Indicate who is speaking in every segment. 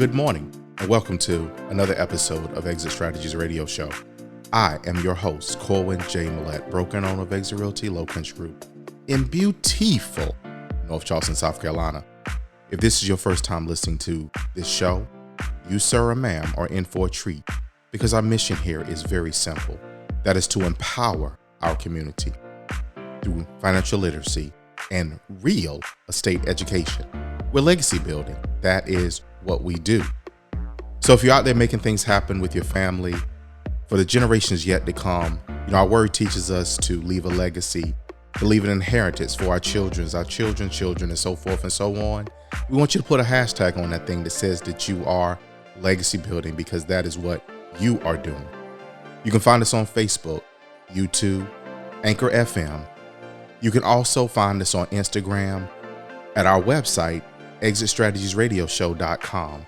Speaker 1: Good morning, and welcome to another episode of Exit Strategies Radio Show. I am your host, Corwyn J. Millett, broker and owner of Exit Realty Low Country Group in beautiful North Charleston, South Carolina. If this is your first time listening to this show, you, sir or ma'am, are in for a treat because our mission here is very simple. That is to empower our community through financial literacy and real estate education. We're legacy building. That is what we do. So if you're out there making things happen with your family for the generations yet to come, our word teaches us to leave a legacy, to leave an inheritance for our children's children, and so forth and so on. We want you to put a hashtag on that thing that says that you are legacy building, because that is what you are doing. You can find us on Facebook, YouTube, Anchor FM. You can also find us on Instagram at our website, exitstrategiesradioshow.com.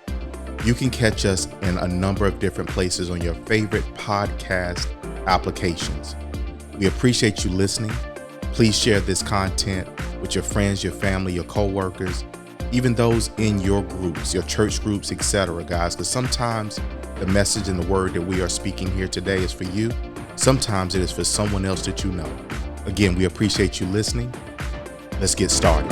Speaker 1: You can catch us in a number of different places on your favorite podcast applications. We appreciate you listening. Please share this content with your friends, your family, your coworkers, even those in your groups, your church groups, etc., guys, because sometimes the message and the word that we are speaking here today is for you. Sometimes it is for someone else that you know. Again, we appreciate you listening. Let's get started.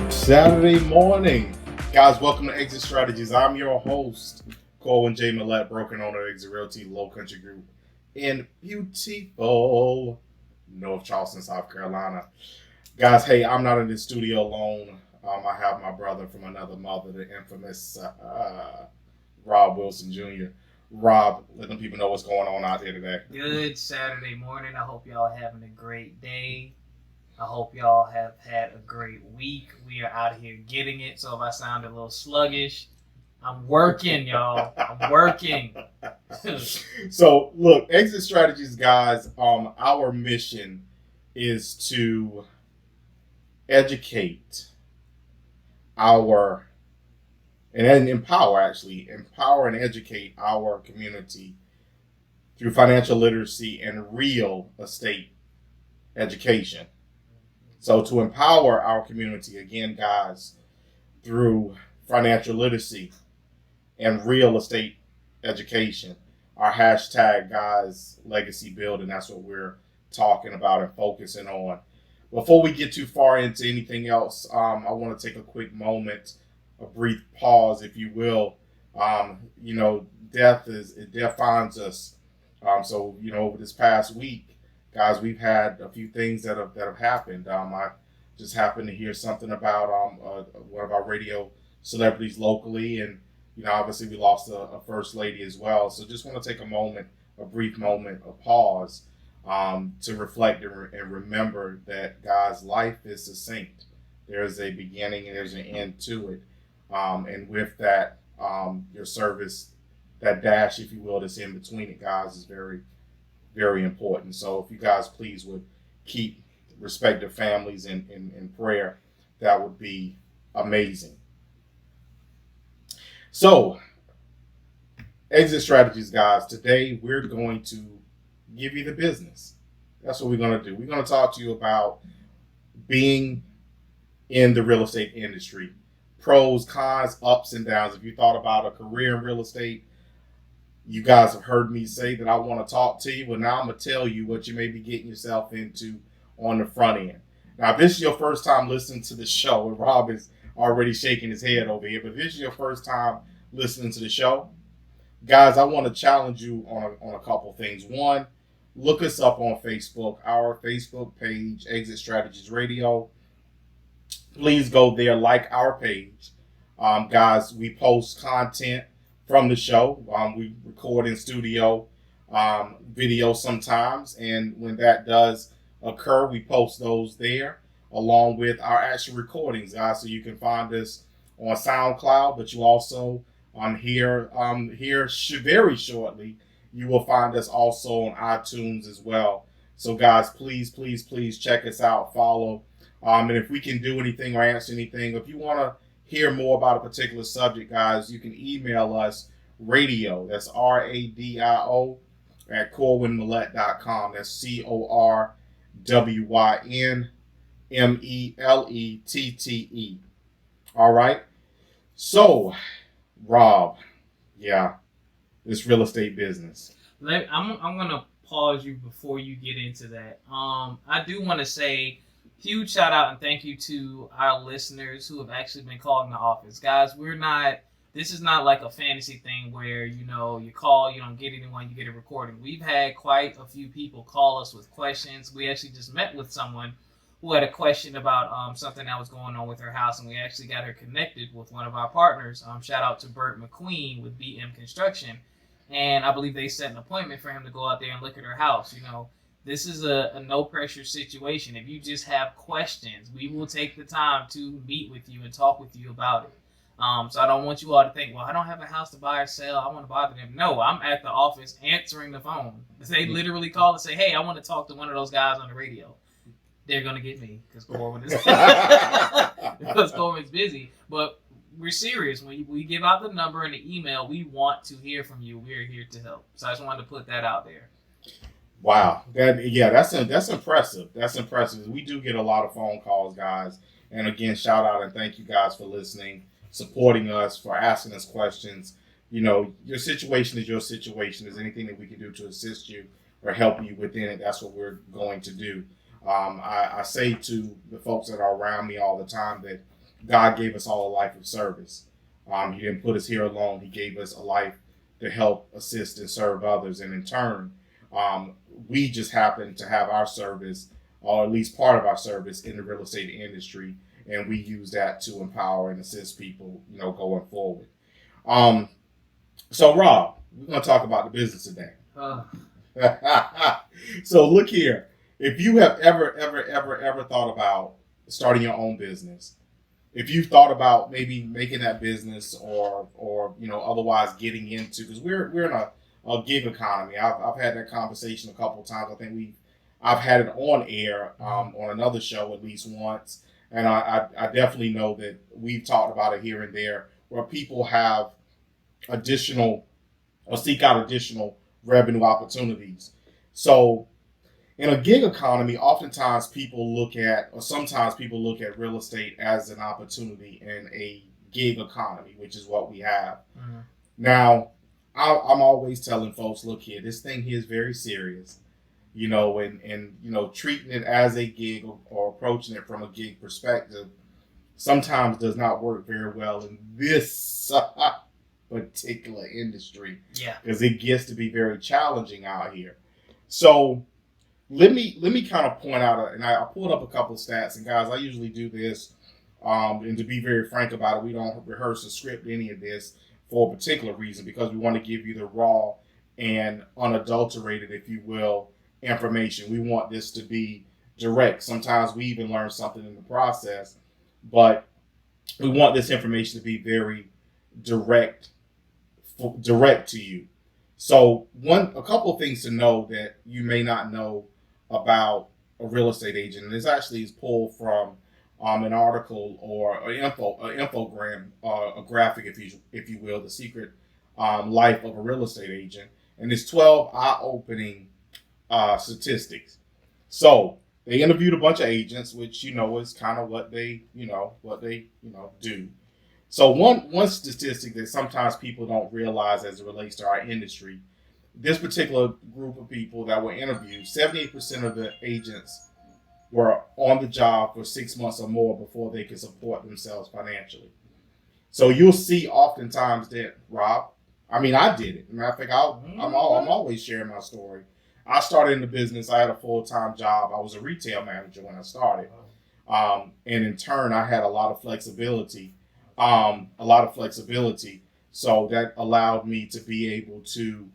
Speaker 1: Saturday morning. Guys, welcome to Exit Strategies. I'm your host, Corwyn J. Millett, broker and owner of Exit Realty Low Country Group in beautiful North Charleston, South Carolina. Guys, hey, I'm not in the studio alone. I have my brother from another mother, the infamous Rob Wilson Jr. Rob, let them people know what's going on out there today.
Speaker 2: Good Saturday morning. I hope y'all are having a great day. I hope y'all have had a great week. We are out here getting it. So if I sound a little sluggish, I'm working, y'all. I'm working.
Speaker 1: So look, Exit Strategies, guys, our mission is to educate and empower and educate our community through financial literacy and real estate education. So to empower our community, again, guys, through financial literacy and real estate education, our hashtag, guys, legacy building, that's what we're talking about and focusing on. Before we get too far into anything else, I want to take a quick moment, a brief pause, if you will. Death finds us. So over this past week, guys, we've had a few things that have happened. I just happened to hear something about one of our radio celebrities locally, and obviously we lost a first lady as well. So just want to take a brief moment, a pause, to reflect and remember that, guys, life is succinct. There's a beginning and there's an end to it, and with that, your service, that dash, if you will, that's in between it, guys, is very, very important. So if you guys please would keep respective families in prayer, that would be amazing. So, Exit Strategies, guys, today we're going to give you the business. That's what we're going to do. We're going to talk to you about being in the real estate industry. Pros, cons, ups and downs. If you thought about a career in real estate, you guys have heard me say that I want to talk to you. Well, now I'm going to tell you what you may be getting yourself into on the front end. Now, if this is your first time listening to the show, and Rob is already shaking his head over here, but if this is your first time listening to the show, guys, I want to challenge you on a couple things. One, look us up on Facebook, our Facebook page, Exit Strategies Radio. Please go there, like our page. Guys, we post content from the show. We record in studio video sometimes, and when that does occur, we post those there along with our actual recordings, guys. So you can find us on SoundCloud, but you also here very shortly you will find us also on iTunes as well. So guys, please check us out, follow, and if we can do anything or answer anything, if you want to hear more about a particular subject, guys, you can email us radio, that's RADIO, at corwynmillett.com. That's CORWYNMELETTE All right. So, Rob, yeah, this real estate business.
Speaker 2: I'm gonna pause you before you get into that. I do want to say huge shout out and thank you to our listeners who have actually been calling the office, guys. We're not. This is not like a fantasy thing where you call, you don't get anyone, you get a recording. We've had quite a few people call us with questions. We actually just met with someone who had a question about something that was going on with her house, and we actually got her connected with one of our partners. Shout out to Bert McQueen with BM Construction, and I believe they set an appointment for him to go out there and look at her house. This is a no pressure situation. If you just have questions, we will take the time to meet with you and talk with you about it. So I don't want you all to think, well, I don't have a house to buy or sell. I want to bother them. No, I'm at the office answering the phone. They literally call and say, hey, I want to talk to one of those guys on the radio. They're going to get me because Corwyn is because Corwyn's busy. But we're serious. When we give out the number and the email, we want to hear from you. We're here to help. So I just wanted to put that out there.
Speaker 1: Wow, that's impressive. That's impressive. We do get a lot of phone calls, guys. And again, shout out and thank you guys for listening, supporting us, for asking us questions. Your situation is your situation. Is anything that we can do to assist you or help you within it? That's what we're going to do. I say to the folks that are around me all the time that God gave us all a life of service. He didn't put us here alone. He gave us a life to help, assist, and serve others. And in turn, we just happen to have our service, or at least part of our service, in the real estate industry. And we use that to empower and assist people, going forward. So, Rob, we're going to talk about the business today. So, look here. If you have ever thought about starting your own business, if you've thought about maybe making that business or otherwise getting into, because we're in a gig economy. I've had that conversation a couple of times. I think I've had it on air on another show at least once, and I definitely know that we've talked about it here and there where people have additional or seek out additional revenue opportunities. So in a gig economy, sometimes people look at real estate as an opportunity in a gig economy, which is what we have. Mm-hmm. Now, I'm always telling folks, look here, this thing here is very serious, and treating it as a gig or approaching it from a gig perspective sometimes does not work very well in this particular industry.
Speaker 2: Yeah.
Speaker 1: Because it gets to be very challenging out here. So let me kind of point out, and I pulled up a couple of stats, and guys, I usually do this, and to be very frank about it, we don't rehearse or script any of this for a particular reason, because we want to give you the raw and unadulterated, if you will, information. We want this to be direct. Sometimes we even learn something in the process, but we want this information to be very direct to you. So a couple of things to know that you may not know about a real estate agent, and this actually is pulled from an article or an infogram, a graphic, if you will, the secret life of a real estate agent, and it's 12 eye-opening statistics. So they interviewed a bunch of agents, which is kind of what they do. So one statistic that sometimes people don't realize as it relates to our industry, this particular group of people that were interviewed, 78% of the agents were on the job for 6 months or more before they could support themselves financially. So you'll see oftentimes that, Rob, I did it. I think I'm always sharing my story. I started in the business. I had a full-time job. I was a retail manager when I started. And in turn, I had a lot of flexibility. So that allowed me to be able to,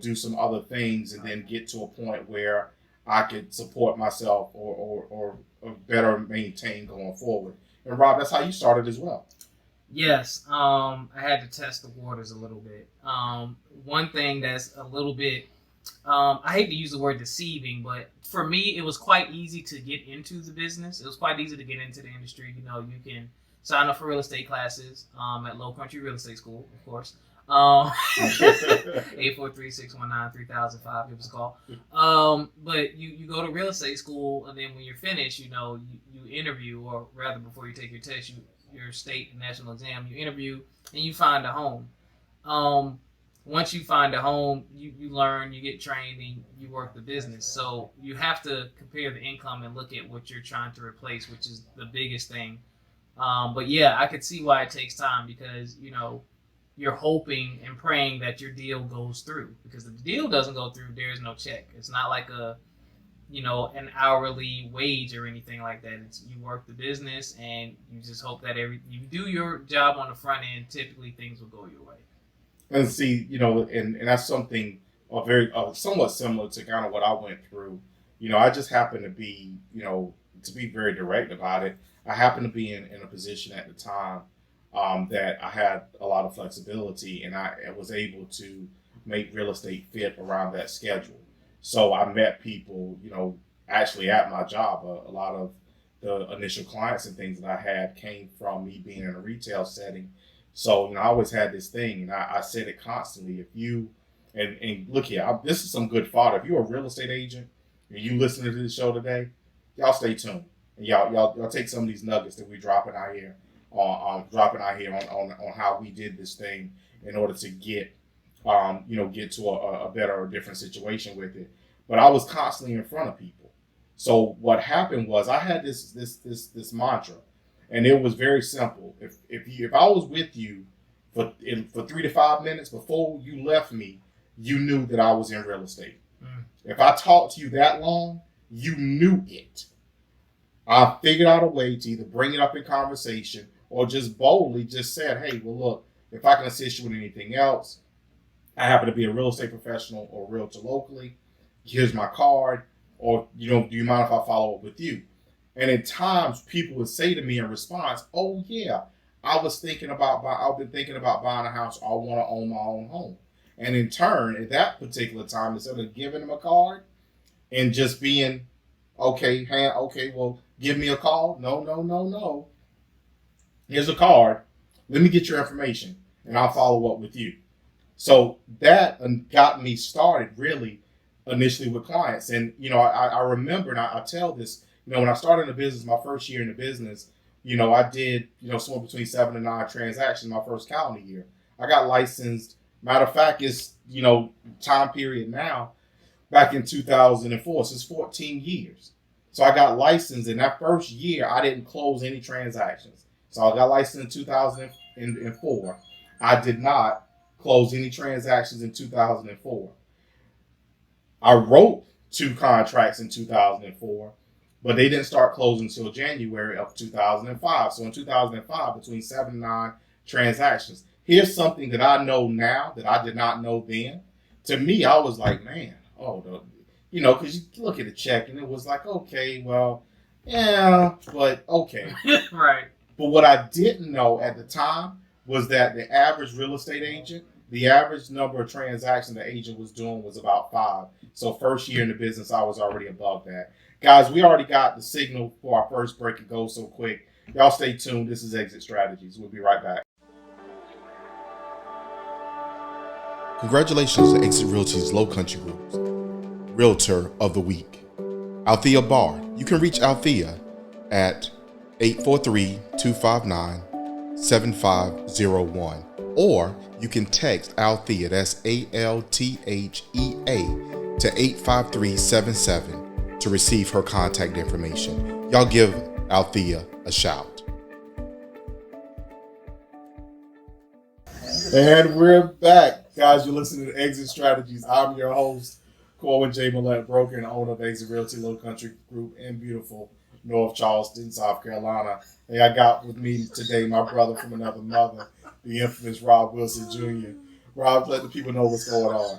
Speaker 1: do some other things and then get to a point where I could support myself or better maintain going forward. And Rob, that's how you started as well.
Speaker 2: Yes, I had to test the waters a little bit. One thing that's a little bit, I hate to use the word deceiving, but for me, it was quite easy to get into the business. It was quite easy to get into the industry. You can sign up for real estate classes at Low Country Real Estate School, of course. 843-619-3005. Give us a call. But you go to real estate school, and then when you're finished, you interview, or rather, before you take your test, your state and national exam, you interview, and you find a home. Um, Once you find a home, you learn, you get trained, and you work the business. So you have to compare the income and look at what you're trying to replace, which is the biggest thing. But yeah, I could see why it takes time, because you're hoping and praying that your deal goes through. Because if the deal doesn't go through, there's no check. It's not like an hourly wage or anything like that. It's, you work the business, and you just hope that you do your job on the front end. Typically, things will go your way.
Speaker 1: And see, and that's something very somewhat similar to kind of what I went through. I just happened to be, to be very direct about it, I happened to be in a position at the time that I had a lot of flexibility, and I was able to make real estate fit around that schedule. So I met people, actually at my job. A lot of the initial clients and things that I had came from me being in a retail setting. So, I always had this thing, and I said it constantly. If you, and look here, this is some good fodder. If you're a real estate agent and you listening to this show today, y'all stay tuned. And y'all take some of these nuggets that we're dropping out here on how we did this thing in order to get to a better or different situation with it. But I was constantly in front of people. So what happened was I had this mantra. And it was very simple. If I was with you for 3 to 5 minutes before you left me, you knew that I was in real estate. If I talked to you that long, you knew it. I figured out a way to either bring it up in conversation or just boldly just said, hey, well, look, if I can assist you with anything else, I happen to be a real estate professional or realtor locally. Here's my card. Or, do you mind if I follow up with you? And at times, people would say to me in response, "Oh yeah, I've been thinking about buying a house. I want to own my own home." And in turn, at that particular time, instead of giving them a card and just being, "Okay, well, give me a call." No. Here's a card. Let me get your information, and I'll follow up with you. So that got me started really initially with clients. And I remember, and I tell this. When I started in the business, my first year in the business, I did, somewhere between 7 to 9 transactions my first calendar year. I got licensed. Matter of fact, it's, time period now, back in 2004. So it's 14 years. So I got licensed. In that first year, I didn't close any transactions. So I got licensed in 2004. I did not close any transactions in 2004. I wrote 2 contracts in 2004. But they didn't start closing until January of 2005. So in 2005, between 7 and 9 transactions. Here's something that I know now that I did not know then. To me, I was like, man, because you look at the check and it was like, okay, well, yeah, but okay.
Speaker 2: Right.
Speaker 1: But what I didn't know at the time was that the average real estate agent, the average number of transactions the agent was doing was about 5. So first year in the business, I was already above that. Guys, we already got the signal for our first break. It goes so quick. Y'all stay tuned. This is Exit Strategies. We'll be right back. Congratulations to Exit Realty's Low Country Group's Realtor of the Week, Althea Barr. You can reach Althea at 843-259-7501. Or you can text Althea, that's ALTHEA, to 85377 to receive her contact information. Y'all give Althea a shout. And we're back. Guys, you're listening to Exit Strategies. I'm your host, Corwyn J. Millette, broker and owner of Exit Realty Low Country Group in beautiful North Charleston, South Carolina. Hey, I got with me today my brother from another mother, the infamous Rob Wilson Jr. Rob, let the people know what's going on.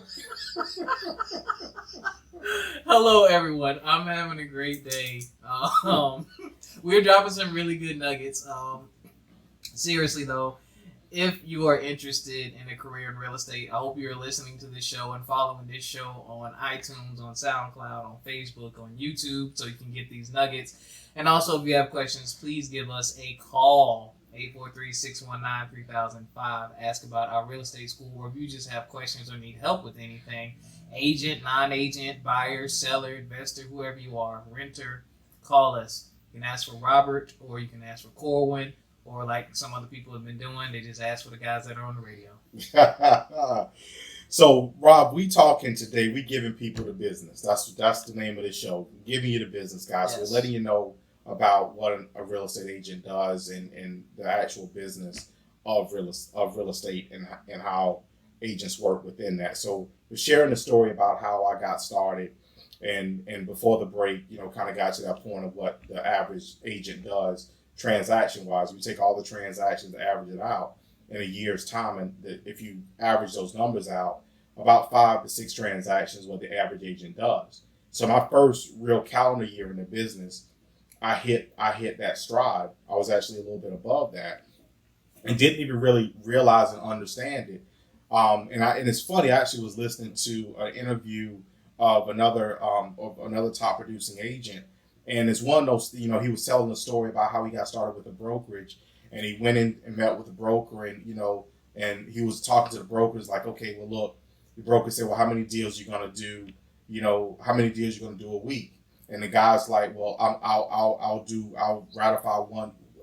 Speaker 2: Hello, everyone. I'm having a great day. We're dropping some really good nuggets. Seriously, though, if you are interested in a career in real estate, I hope you're listening to this show and following this show on iTunes, on SoundCloud, on Facebook, on YouTube, so you can get these nuggets. And also, if you have questions, please give us a call. 843-619-3005. Ask about our real estate school, or if you just have questions or need help with anything, agent, non-agent, buyer, seller, investor, whoever you are, renter, call us. You can ask for Robert, or you can ask for Corwyn, or like some other people have been doing, they just ask for the guys that are on the radio.
Speaker 1: So, Rob, we talking today. We giving people the business. That's the name of the show. Giving you the business, guys.
Speaker 2: Yes.
Speaker 1: So, letting you know about what a real estate agent does and the actual business of real estate and how agents work within that. So, we're sharing the story about how I got started, and before the break, kind of got to that point of what the average agent does transaction wise. We take all the transactions, average it out in a year's time, and if you average those numbers out, about 5 to 6 transactions what the average agent does. So my first real calendar year in the business, I hit that stride. I was actually a little bit above that, and didn't even really realize and understand it. And it's funny. I actually was listening to an interview of another top producing agent, and it's one of those. He was telling a story about how he got started with a brokerage. And he went in and met with the broker, and and he was talking to the brokers like, okay, well, look, the broker said, well, how many deals you gonna do? How many deals you gonna do a week? And the guy's like, well, I'll ratify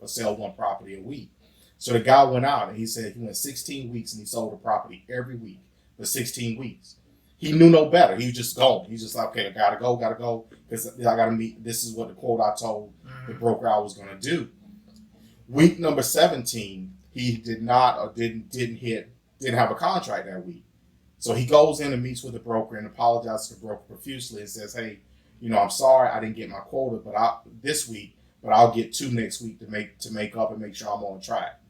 Speaker 1: sell one property a week. So the guy went out and he said he went 16 weeks and he sold a property every week for 16 weeks. He knew no better. He was just going. He's just like, okay, I gotta go because I gotta meet. This is what the quote I told the broker I was gonna do. Week number 17, he didn't have a contract that week. So he goes in and meets with the broker and apologizes to the broker profusely and says, hey, I'm sorry I didn't get my quota this week, but I'll get 2 next week to make up and make sure I'm on track.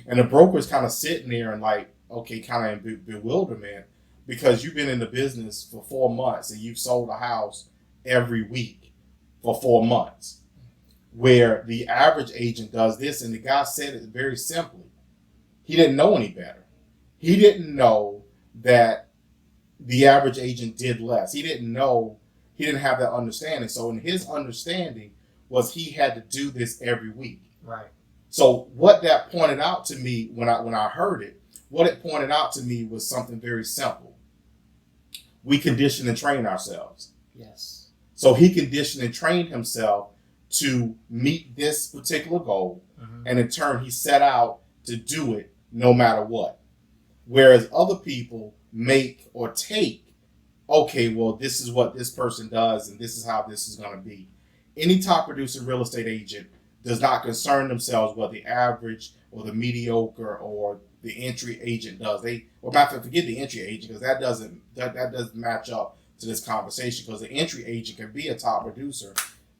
Speaker 1: And the broker's kind of sitting there and like, okay, kind of in bewilderment, because you've been in the business for 4 months and you've sold a house every week for 4 months. Where the average agent does this, and the guy said it very simply. He didn't know any better. He didn't know that the average agent did less. He didn't have that understanding. So in his understanding was he had to do this every week.
Speaker 2: Right.
Speaker 1: So what that pointed out to me when I heard it, what it pointed out to me was something very simple. We condition and train ourselves.
Speaker 2: Yes.
Speaker 1: So he conditioned and trained himself to meet this particular goal, and in turn he set out to do it no matter what. Whereas other people make or take, okay, well, this is what this person does and this is how this is going to be. Any top producing real estate agent does not concern themselves what the average or the mediocre or the entry agent does. Forget the entry agent, because that doesn't match up to this conversation, because the entry agent can be a top producer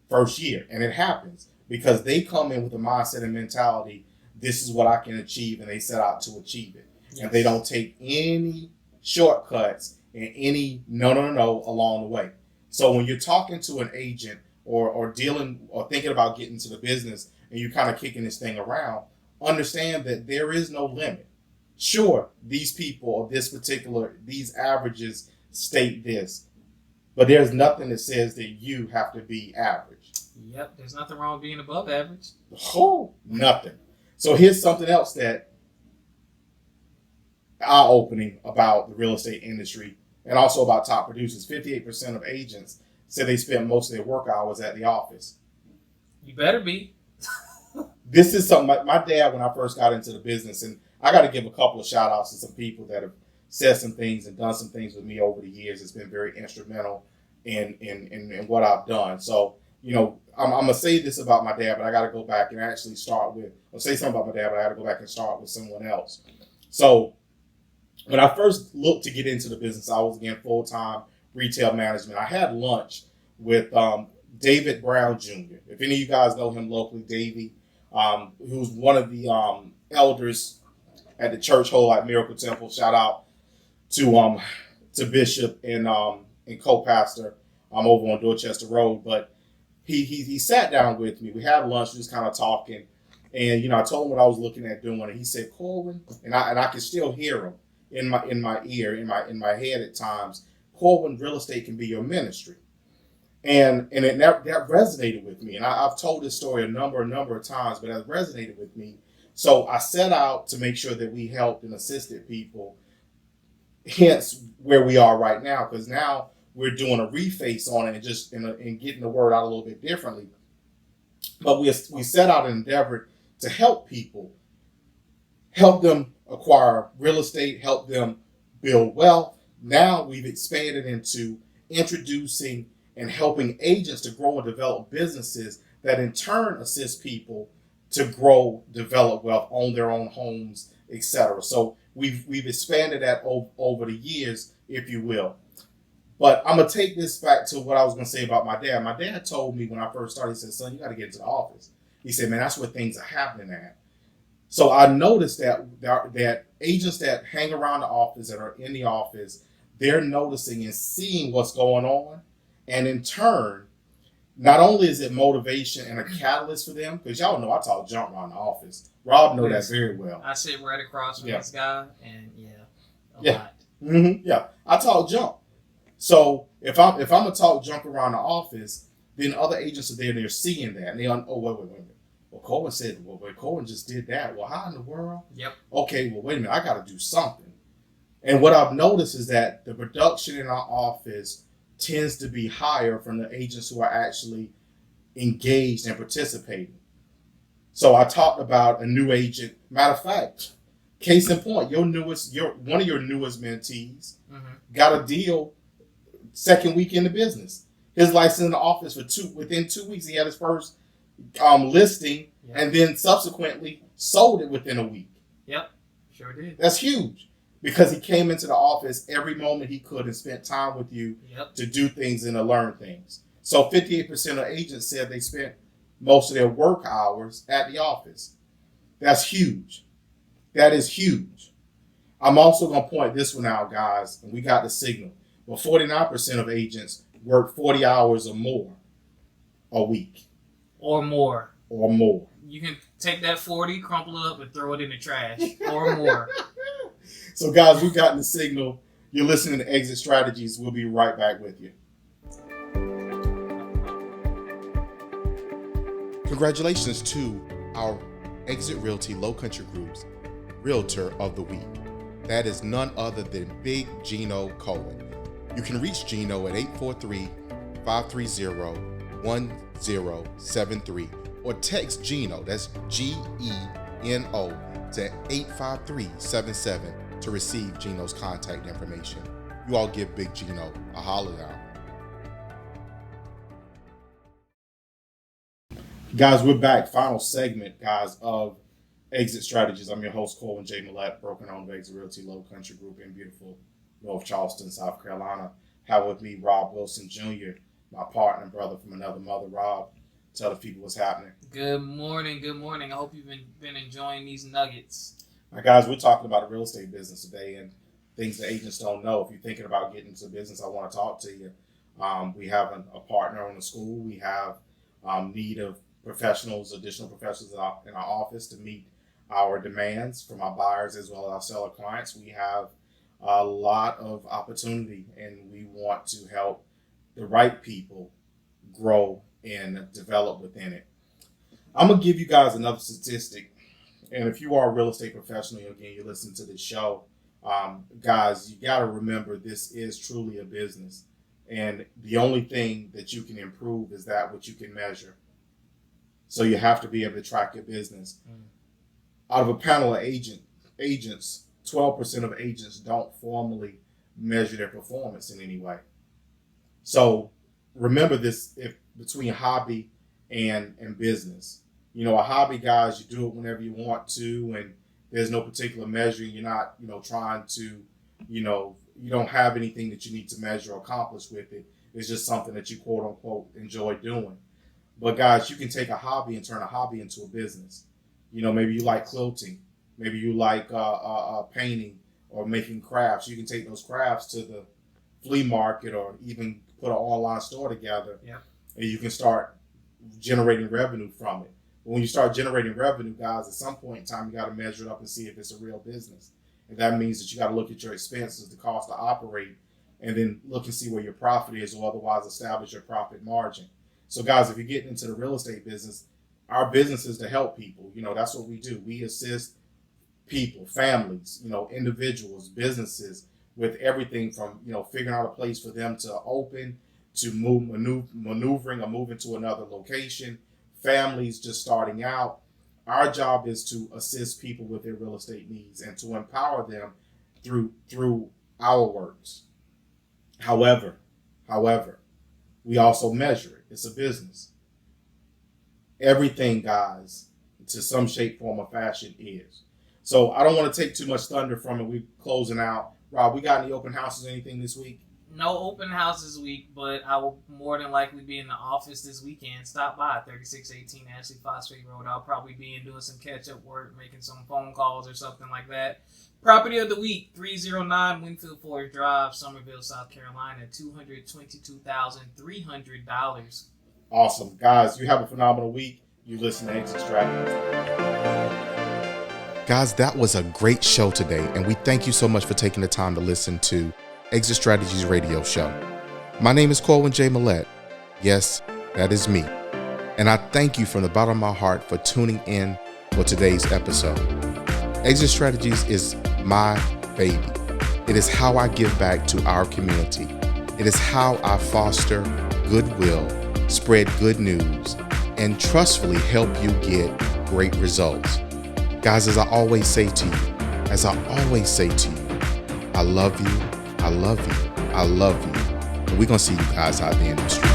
Speaker 1: first year, and it happens because they come in with a mindset and mentality, this is what I can achieve, and they set out to achieve it. Yes. And they don't take any shortcuts and any no along the way. So when you're talking to an agent or dealing or thinking about getting into the business and you're kind of kicking this thing around, understand that there is no limit. Sure, these people or these averages state this, but there's nothing that says that you have to be average.
Speaker 2: Yep, there's nothing wrong with being above average.
Speaker 1: Oh, nothing. So here's something else that eye-opening about the real estate industry and also about top producers. 58% of agents say they spend most of their work hours at the office.
Speaker 2: You better be.
Speaker 1: This is something my dad, when I first got into the business, and I got to give a couple of shout outs to some people that have said some things and done some things with me over the years. It's been very instrumental in what I've done. So, I'm going to say this about my dad, but I got to go back and actually say something about my dad, but I got to go back and start with someone else. So when I first looked to get into the business, I was, again, full-time retail management. I had lunch with David Brown Jr. If any of you guys know him locally, Davey, who's one of the elders at the Church Whole Life Miracle Temple. Shout out to Bishop and co-pastor over on Dorchester Road. But he sat down with me. We had lunch, just kind of talking, and I told him what I was looking at doing, and he said, "Corwyn," and I can still hear him in my ear, in my head at times. "Corwyn, real estate can be your ministry." And that resonated with me. And I've told this story a number of times, but it resonated with me. So I set out to make sure that we helped and assisted people, hence where we are right now, because now we're doing a reface on it and just and getting the word out a little bit differently. But we set out and endeavored to help people, help them acquire real estate, help them build wealth. Now we've expanded into introducing and helping agents to grow and develop businesses that in turn assist people to grow, develop wealth, own their own homes, etc. So we've expanded that over the years, if you will. But I'm gonna take this back to what I was gonna say about my dad. My dad told me when I first started, he said, "Son, you got to get into the office." He said, "Man, that's where things are happening at." So I noticed that agents that hang around the office, that are in the office, they're noticing and seeing what's going on, and in turn, not only is it motivation and a catalyst for them, because y'all know I talk junk around the office. Rob know that very well.
Speaker 2: I sit right across from this guy, and a lot.
Speaker 1: Yeah, I talk junk. So if I'm gonna talk junk around the office, then other agents are there and they're seeing that, and they wait a minute. Well, Corwyn said, well, Corwyn just did that. Well, how in the world?
Speaker 2: Yep.
Speaker 1: Okay, well, wait a minute, I got to do something. And what I've noticed is that the production in our office tends to be higher from the agents who are actually engaged and participating. So I talked about a new agent. Matter of fact, case in point, one of your newest mentees got a deal second week in the business. His license in the office within 2 weeks, he had his first listing, and then subsequently sold it within a week.
Speaker 2: Yep, sure did.
Speaker 1: That's huge because he came into the office every moment he could and spent time with you to do things and to learn things. So 58% of agents said they spent most of their work hours at the office. That's huge. That is huge. I'm also going to point this one out, guys, and we got the signal. But 49% of agents work 40 hours or more a week.
Speaker 2: Or more. You can take that 40, crumple it up, and throw it in the trash. Or more.
Speaker 1: So, guys, we've gotten the signal. You're listening to Exit Strategies. We'll be right back with you. Congratulations to our Exit Realty Low Country Group's Realtor of the Week. That is none other than Big Gino Corwyn. You can reach Gino at 843-530-1073 or text Gino, that's Geno, to 85377 to receive Gino's contact information. You all give Big Gino a holler out. Guys, we're back. Final segment, guys, of Exit Strategies. I'm your host, Corwyn J. Millette, broker owner of Exit Realty Low Country Group in beautiful North Charleston, South Carolina. Have with me Rob Wilson Jr., my partner and brother from another mother. Rob, tell the people what's happening.
Speaker 2: Good morning. I hope you've been enjoying these nuggets.
Speaker 1: Now, guys, we're talking about a real estate business today and things that agents don't know. If you're thinking about getting into business, I want to talk to you. We have a partner on the school. We have need of additional professionals in our office to meet our demands from our buyers as well as our seller clients. We have a lot of opportunity, and we want to help the right people grow and develop within it. I'm going to give you guys another statistic. And if you are a real estate professional, again, you listen to this show, guys, you got to remember this is truly a business. And the only thing that you can improve is that which you can measure. So you have to be able to track your business. Out of a panel of agents, 12% of agents don't formally measure their performance in any way. So remember this, if between hobby and business. You know, a hobby, guys, you do it whenever you want to, and there's no particular measuring. You're not, trying to, you don't have anything that you need to measure or accomplish with it. It's just something that you quote unquote enjoy doing. But guys, you can take a hobby and turn a hobby into a business. Maybe you like quilting. Maybe you like painting or making crafts. You can take those crafts to the flea market or even put an online store together, and you can start generating revenue from it. But when you start generating revenue, guys, at some point in time, you got to measure it up and see if it's a real business. And that means that you got to look at your expenses, the cost to operate, and then look and see where your profit is, or otherwise establish your profit margin. So, guys, if you're getting into the real estate business, Our business is to help people. That's what we do. We assist people, families, individuals, businesses with everything from, figuring out a place for them to open, to maneuvering or moving to another location, families just starting out. Our job is to assist people with their real estate needs and to empower them through our works. However, we also measure it. It's a business. Everything, guys, to some shape, form, or fashion is. So I don't want to take too much thunder from it. We're closing out. Rob, we got any open houses or anything this week?
Speaker 2: No open house this week, but I will more than likely be in the office this weekend. Stop by 3618 Ashley Phosphate Road. I'll probably be in doing some catch-up work, making some phone calls or something like that. Property of the week, 309 Winfield Forest Drive, Summerville, South Carolina, $222,300.
Speaker 1: Awesome. Guys, you have a phenomenal week. You listen to Exit Strategy.
Speaker 3: Guys, that was a great show today, and we thank you so much for taking the time to listen to Exit Strategies radio show. My name is Corwyn J. Millette. Yes, that is me. And I thank you from the bottom of my heart for tuning in for today's episode. Exit Strategies is my baby. It is how I give back to our community. It is how I foster goodwill, spread good news, and trustfully help you get great results. Guys, as I always say to you, I love you, I love you, I love you. And we're going to see you guys out there in the street.